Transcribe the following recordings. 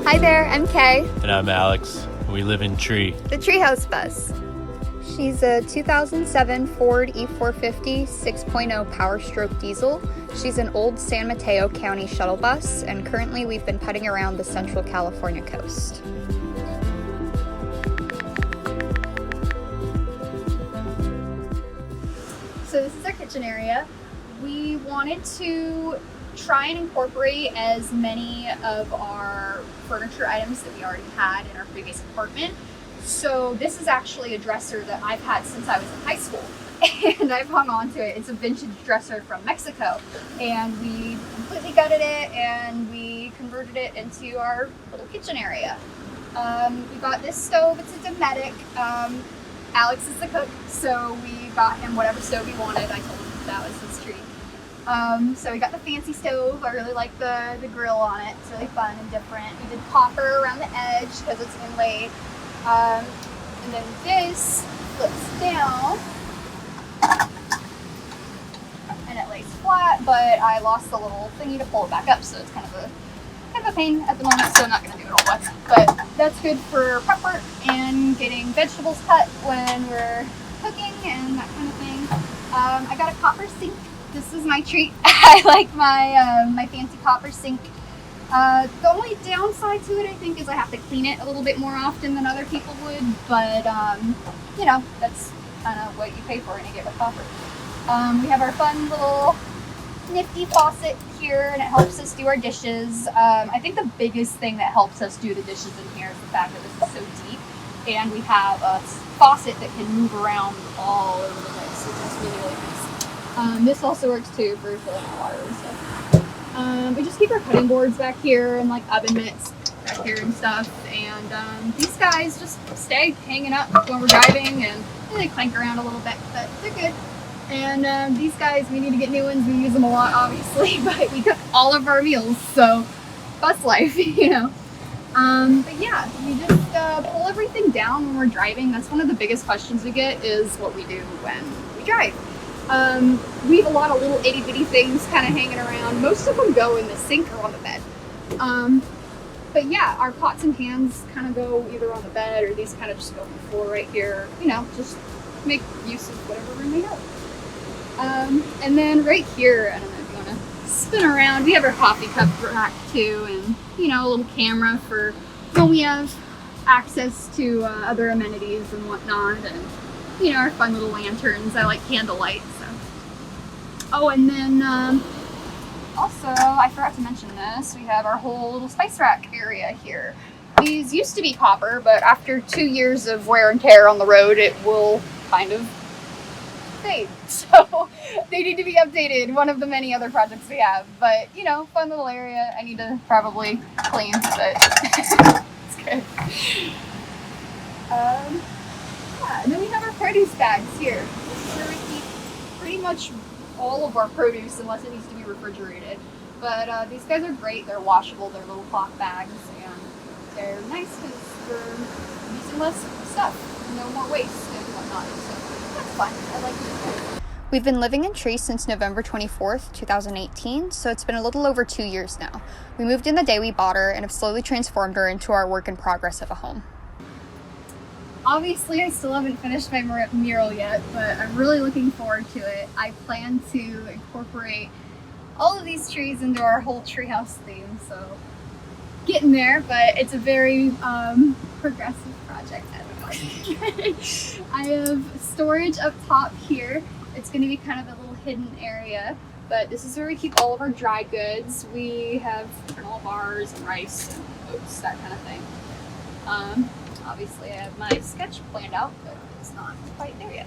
Hi there, I'm Kae. And I'm Alex. We live in Tree. The Treehouse Bus. She's a 2007 Ford E450 6.0 Power Stroke diesel. She's an old San Mateo County shuttle bus, and currently we've been putting around the Central California coast. So this is our kitchen area. We wanted to try and incorporate as many of our furniture items that we already had in our previous apartment. So this is actually a dresser that I've had since I was in high school, and I've hung on to it. It's a vintage dresser from Mexico, and we completely gutted it and we converted it into our little kitchen area. We got this stove. It's a Dometic. Alex is the cook, so we got him whatever stove he wanted. I told him that was his treat. So we got the fancy stove. I really like the grill on it. It's really fun and different. We did copper around the edge because it's inlaid. And then this flips down and it lays flat, but I lost the little thingy to pull it back up, so it's kind of a pain at the moment, so I'm not going to do it all once. But that's good for prep work and getting vegetables cut when we're cooking and that kind of thing. I got a copper sink. This is my treat. I like my fancy copper sink. The only downside to it, I think, is I have to clean it a little bit more often than other people would, but you know, that's kind of what you pay for when you get with copper. We have our fun little nifty faucet here, and it helps us do our dishes. I think the biggest thing that helps us do the dishes in here is the fact that this is so deep, and we have a faucet that can move around all over the place, which is really, really nice. This also works too for filling water and stuff. We just keep our cutting boards back here and like oven mitts back here and stuff, and these guys just stay hanging up when we're driving, and they clank around a little bit, but they're good. And these guys, we need to get new ones. We use them a lot, obviously, but we cook all of our meals, so bus life, you know. But yeah, we just pull everything down when we're driving. That's one of the biggest questions we get, is what we do when we drive. We have a lot of little itty bitty things kind of hanging around. Most of them go in the sink or on the bed. But yeah, our pots and pans kind of go either on the bed, or these kind of just go on the floor right here. You know, just make use of whatever room we have. And then right here, I don't know if you want to spin around, we have our coffee cup rack too, and you know, a little camera for when we have access to other amenities and whatnot, and you know, our fun little lanterns. I like candlelight, so. Oh, and then also, I forgot to mention this, we have our whole little spice rack area here. These used to be copper, but after 2 years of wear and tear on the road, it will kind of fade. So they need to be updated, one of the many other projects we have. But, you know, fun little area. I need to probably clean, but it's good. Yeah, and then we have our produce bags here. This is where we keep pretty much all of our produce, unless it needs to be refrigerated. But these guys are great. They're washable. They're little cloth bags, and they're nice because we're using less stuff. No more waste and whatnot. So that's fun. I like it. We've been living in Tree since November 24th, 2018, so it's been a little over 2 years now. We moved in the day we bought her and have slowly transformed her into our work in progress of a home. Obviously, I still haven't finished my mural yet, but I'm really looking forward to it. I plan to incorporate all of these trees into our whole treehouse theme, so getting there, but it's a very progressive project. I don't know. I have storage up top here. It's going to be kind of a little hidden area, but this is where we keep all of our dry goods. We have granola bars and rice and oats, that kind of thing. Obviously I have my sketch planned out, but it's not quite there yet.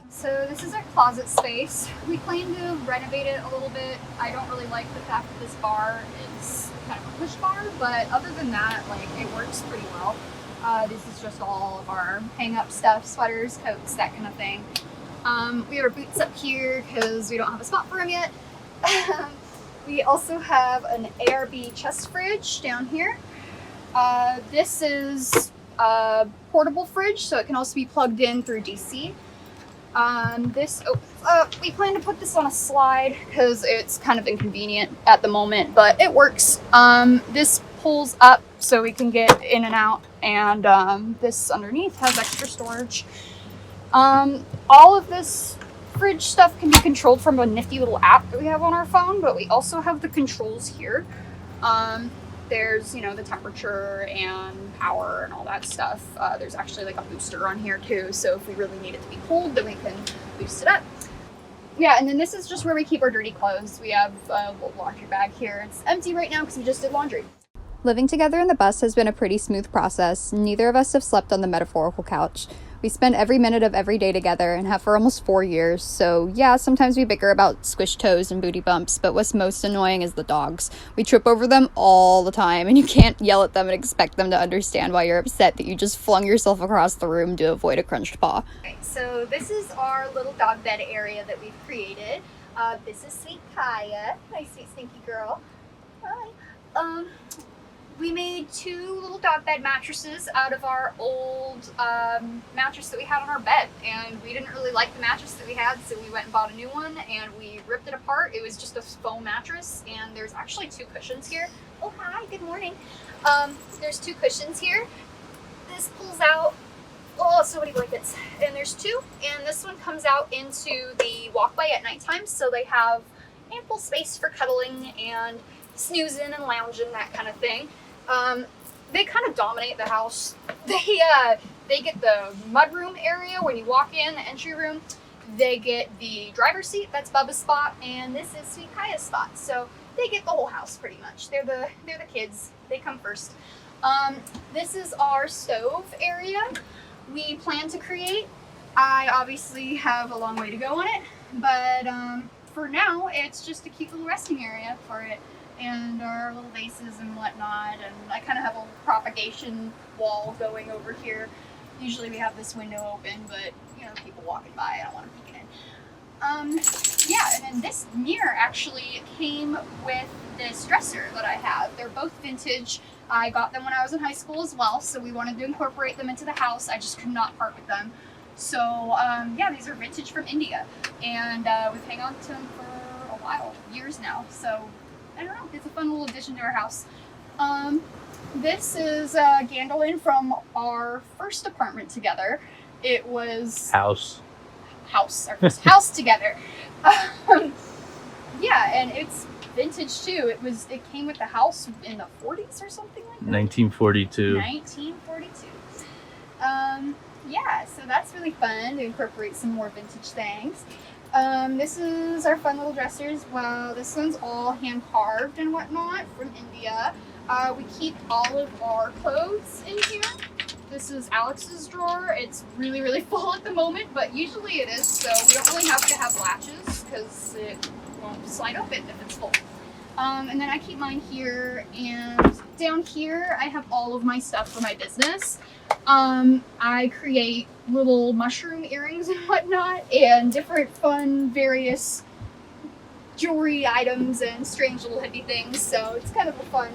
So this is our closet space. We plan to renovate it a little bit. I don't really like the fact that this bar is kind of a push bar, but other than that, like, it works pretty well. This is just all of our hang-up stuff, sweaters, coats, that kind of thing. We have our boots up here because we don't have a spot for them yet. We also have an ARB chest fridge down here. This is a portable fridge, so it can also be plugged in through DC. We plan to put this on a slide because it's kind of inconvenient at the moment, but it works. This pulls up so we can get in and out, and this underneath has extra storage. All of this fridge stuff can be controlled from a nifty little app that we have on our phone, but we also have the controls here. There's, you know, the temperature and power and all that stuff. There's actually like a booster on here too, so if we really need it to be cold, then we can boost it up. Yeah, and then this is just where we keep our dirty clothes. We have a little laundry bag here. It's empty right now because we just did laundry. Living together in the bus has been a pretty smooth process. Neither of us have slept on the metaphorical couch. We spend every minute of every day together and have for almost 4 years, so yeah, sometimes we bicker about squished toes and booty bumps, but what's most annoying is the dogs. We trip over them all the time, and you can't yell at them and expect them to understand why you're upset that you just flung yourself across the room to avoid a crunched paw. Okay, so this is our little dog bed area that we've created. This is sweet Kaya. Hi, sweet stinky girl. Hi. We made 2 little dog bed mattresses out of our old mattress that we had on our bed, and we didn't really like the mattress that we had, so we went and bought a new one, and we ripped it apart. It was just a foam mattress, and there's actually 2 cushions here. Oh, hi, good morning. There's 2 cushions here. This pulls out, oh, so many blankets, and there's 2, and this one comes out into the walkway at nighttime, so they have ample space for cuddling and snoozing and lounging, that kind of thing. They kind of dominate the house. They get the mudroom area when you walk in, the entry room. They get the driver's seat, that's Bubba's spot, and this is Sweet Kaya's spot. So they get the whole house pretty much. They're the kids. They come first. This is our stove area we plan to create. I obviously have a long way to go on it, but for now it's just a cute little resting area for it. And our little vases and whatnot, and I kind of have a little propagation wall going over here. Usually we have this window open, but you know, people walking by, I don't want to peek it in. Yeah, and then this mirror actually came with this dresser that I have. They're both vintage. I got them when I was in high school as well, so we wanted to incorporate them into the house. I just could not part with them. So yeah, these are vintage from India, and we've hung on to them for a while, years now. So I don't know, it's a fun little addition to our house. This is Gandolin from our first apartment together. It was our first house together. Yeah, and it's vintage too. It came with the house in the 40s or something like that. 1942. 1942. Yeah, so that's really fun to incorporate some more vintage things. This is our fun little dressers. Wow, this one's all hand carved and whatnot from India. We keep all of our clothes in here. This is Alex's drawer. It's really, really full at the moment, but usually it is, so we don't really have to have latches because it won't slide open if it's full. And then I keep mine here, and down here I have all of my stuff for my business. I create little mushroom earrings and whatnot, and different fun, various jewelry items and strange little hippie things, so it's kind of a fun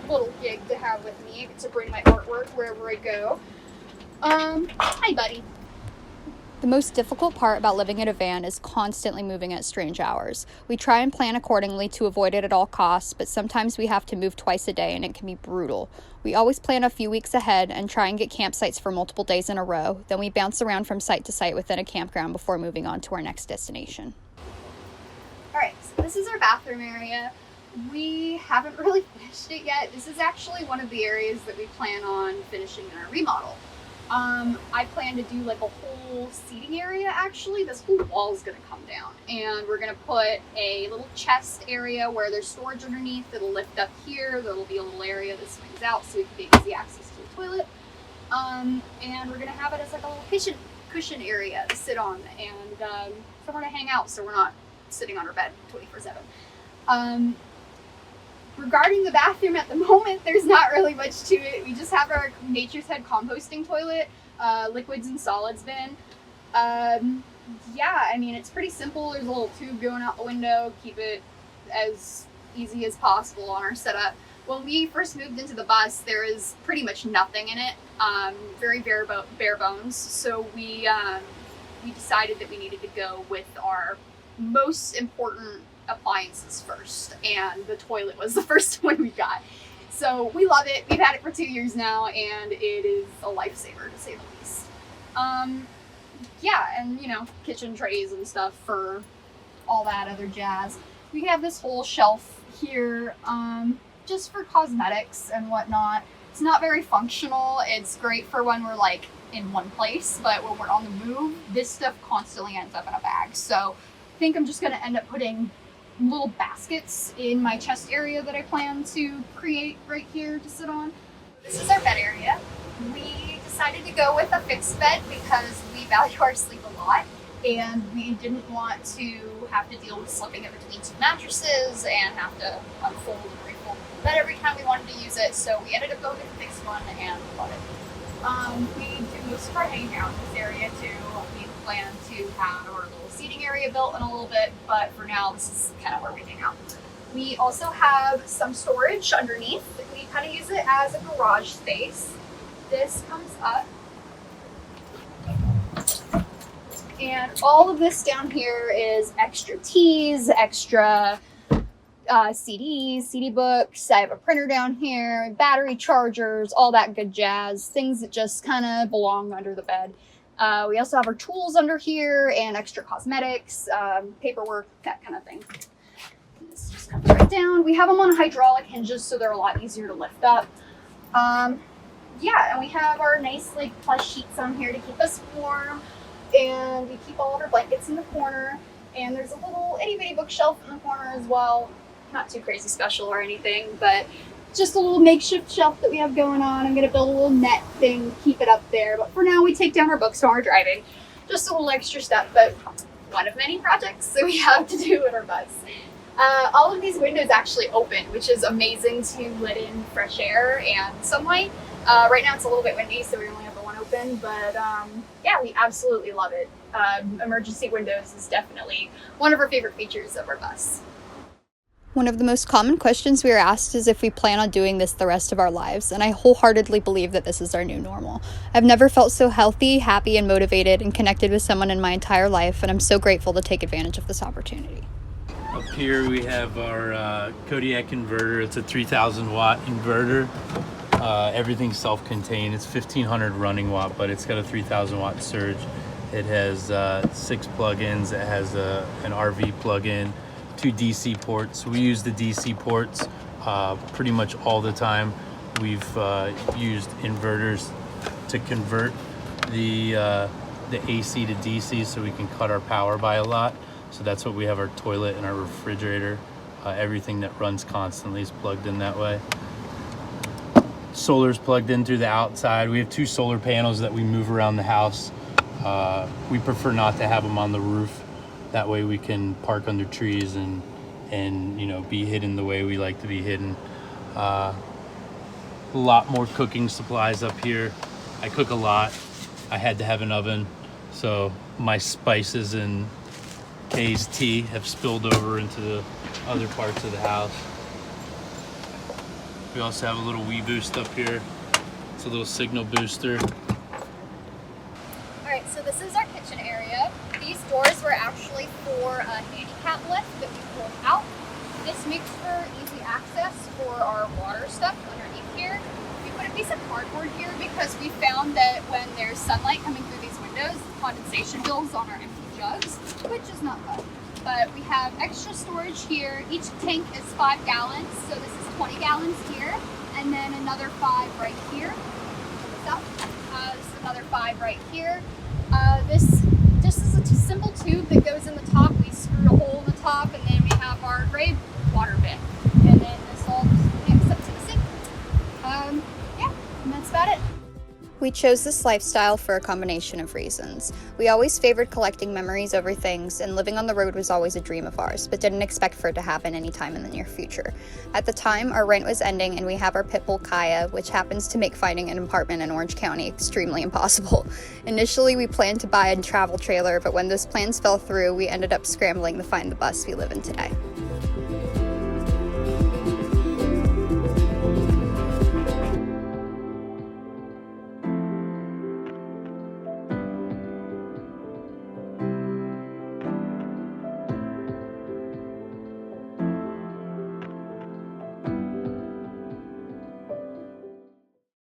little gig to have with me. I get to bring my artwork wherever I go. Hi buddy. The most difficult part about living in a van is constantly moving at strange hours. We try and plan accordingly to avoid it at all costs, but sometimes we have to move twice a day and it can be brutal. We always plan a few weeks ahead and try and get campsites for multiple days in a row. Then we bounce around from site to site within a campground before moving on to our next destination. Alright, so this is our bathroom area. We haven't really finished it yet. This is actually one of the areas that we plan on finishing in our remodel. I plan to do like a whole seating area actually. This whole wall is going to come down, and we're going to put a little chest area where there's storage underneath. It'll lift up here. There'll be a little area that swings out so we can get easy access to the toilet. And we're going to have it as like a little cushion area to sit on, and somewhere to hang out so we're not sitting on our bed 24/7. Regarding the bathroom at the moment, there's not really much to it. We just have our Nature's Head composting toilet, liquids and solids bin. Yeah, I mean, it's pretty simple. There's a little tube going out the window, keep it as easy as possible on our setup. When we first moved into the bus, there is pretty much nothing in it, very bare bones. So we decided that we needed to go with our most important appliances first, and the toilet was the first one we got. So we love it. We've had it for 2 years now, and it is a lifesaver to say the least. Yeah, and you know, kitchen trays and stuff for all that other jazz. We have this whole shelf here, just for cosmetics and whatnot. It's not very functional. It's great for when we're like in one place, but when we're on the move, this stuff constantly ends up in a bag. So I think I'm just gonna end up putting little baskets in my chest area that I plan to create right here to sit on. This is our bed area. We decided to go with a fixed bed because we value our sleep a lot, and we didn't want to have to deal with slipping in between two mattresses and have to unfold and refold the bed every time we wanted to use it. So we ended up going with a fixed one and love it. We do most of our hanging out in this area too. We plan to have our little seating area built in a little bit, but for now this is kind of where we hang out. We also have some storage underneath. We kind of use it as a garage space. This comes up, and all of this down here is extra teas, extra CDs, CD books. I have a printer down here, battery chargers, all that good jazz, things that just kind of belong under the bed. We also have our tools under here and extra cosmetics, paperwork, that kind of thing. This just comes right down. We have them on hydraulic hinges, so they're a lot easier to lift up. Yeah, and we have our nice like plush sheets on here to keep us warm, and we keep all of our blankets in the corner, and there's a little itty bitty bookshelf in the corner as well. Not too crazy special or anything, but just a little makeshift shelf that we have going on. I'm gonna build a little net thing to keep it up there, but for now we take down our books while we're driving. Just a little extra stuff, but one of many projects that we have to do in our bus. All of these windows actually open, which is amazing to let in fresh air and sunlight. Right now it's a little bit windy, so we only have the one open, but yeah, we absolutely love it. Emergency windows is definitely one of our favorite features of our bus. One of the most common questions we are asked is if we plan on doing this the rest of our lives, and I wholeheartedly believe that this is our new normal. I've never felt so healthy, happy, and motivated and connected with someone in my entire life, and I'm so grateful to take advantage of this opportunity. Up here we have our Kodiak inverter. It's a 3,000 watt inverter. Everything's self-contained. It's 1,500 running watt, but it's got a 3,000 watt surge. It has 6 plugins. It has an RV plug-in, 2 DC ports. We use the DC ports pretty much all the time. We've used inverters to convert the AC to DC so we can cut our power by a lot. So that's what we have our toilet and our refrigerator. Everything that runs constantly is plugged in that way. Solar's plugged in through the outside. We have 2 solar panels that we move around the house. We prefer not to have them on the roof. That way we can park under trees and you know, be hidden the way we like to be hidden. A lot more cooking supplies up here. I cook a lot. I had to have an oven, so my spices and Kae's tea have spilled over into the other parts of the house. We also have a little Wii Boost up here. It's a little signal booster. Alright, so this is our kitchen area. These doors were actually for a handicap lift that we pulled out. This makes for easy access for our water stuff underneath here. We put a piece of cardboard here because we found that when there's sunlight coming through these windows, condensation builds on our empty jugs, which is not fun. But we have extra storage here. Each tank is 5 gallons, so this is 20 gallons here, and then another 5 right here. This is another 5 right here. This just is a simple tube that goes in the top. We screwed a hole in the top, and then we have our gray water bin. And then this all just connects up to the sink. Yeah, and that's about it. We chose this lifestyle for a combination of reasons. We always favored collecting memories over things, and living on the road was always a dream of ours, but didn't expect for it to happen anytime in the near future. At the time, our rent was ending, and we have our pit bull Kae, which happens to make finding an apartment in Orange County extremely impossible. Initially, we planned to buy a travel trailer, but when those plans fell through, we ended up scrambling to find the bus we live in today.